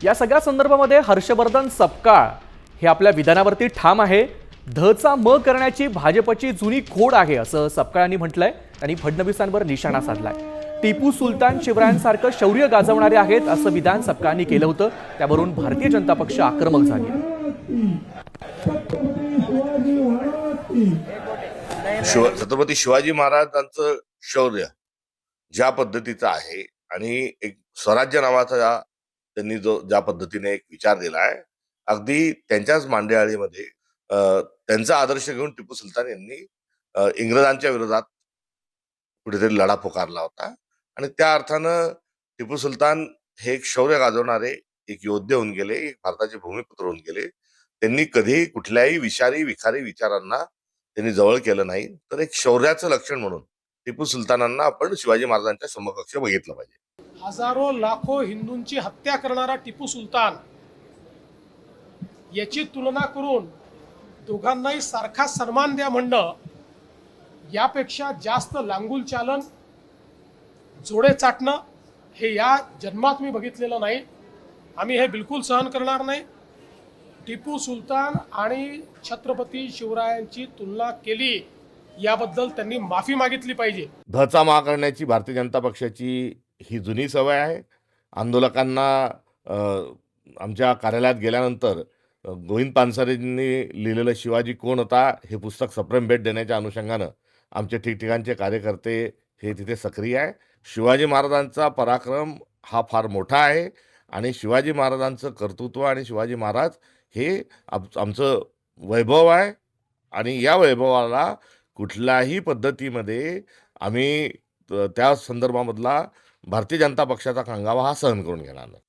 या सगळ्या संदर्भामध्ये हर्षवर्धन सपकाळ हे आपल्या विधानावरती ठाम आहे. धचा म करण्याची भाजपची जुनी खोड आहे असं सपकाळांनी म्हटलंय. त्यांनी फडणवीसांवर निशाणा साधलाय. टिपू सुलतान शिवरायांसारखं शौर्य गाजवणारे आहेत असं विधान सपकाळांनी केलं होतं. त्यावरून भारतीय जनता पक्ष आक्रमक झाली. छत्रपती शिवाजी महाराजांचं शौर्य ज्या पद्धतीचं आहे आणि एक स्वराज्य नावाचा त्यांनी ज्या पद्धतीने एक विचार दिलाय, अगदी त्यांच्याच मांडियाळीमध्ये त्यांचा आदर्श घेऊन टिपू सुलतान यांनी इंग्रजांच्या विरोधात कुठेतरी लढा पुकारला होता. आणि त्या अर्थानं टिपू सुलतान हे एक शौर्य गाजवणारे एक योद्धे होऊन गेले, एक भारताचे भूमिपुत्र होऊन गेले. त्यांनी कधीही कुठल्याही विखारी विचारांना त्यांनी जवळ केलं नाही. तर एक शौर्याचं लक्षण म्हणून टिपू सुलतानांना आपण शिवाजी महाराजांच्या समकक्ष बघितलं पाहिजे. हजारो लाखो हिंदूंची हत्या करणारा टिपू सुलतान याची तुलना करून दोघांनाही सारखा सन्मान द्या म्हणणं यापेक्षा जास्त लांगुल चालन, जोडे चाटणं हे या जन्मात मी बघितलेलं नाही. आम्ही हे बिलकुल सहन करणार नाही. टिपू सुलतान आणि छत्रपती शिवरायांची तुलना केली याबद्दल त्यांनी माफी मागितली पाहिजे. धचा मा करण्याची भारतीय जनता पक्षाची ही जुनी सवय आहे. आंदोलकांना आमच्या कार्यालयात गेल्यानंतर गोविंद पानसरेंनी लिहिलेलं शिवाजी कोण होता हे पुस्तक सप्रेम भेट देण्याच्या अनुषंगानं आमचे ठिकठिकाणचे कार्यकर्ते हे तिथे सक्रिय आहे. शिवाजी महाराजांचा पराक्रम हा फार मोठा आहे आणि शिवाजी महाराजांचं कर्तृत्व आणि शिवाजी महाराज हे आमचं वैभव आहे. आणि या वैभवाला कुठल्याही पद्धतीमध्ये आम्ही त्या संदर्भामधला भारतीय जनता पक्षाचा कांगावा हा सहन करून घेणार नाही.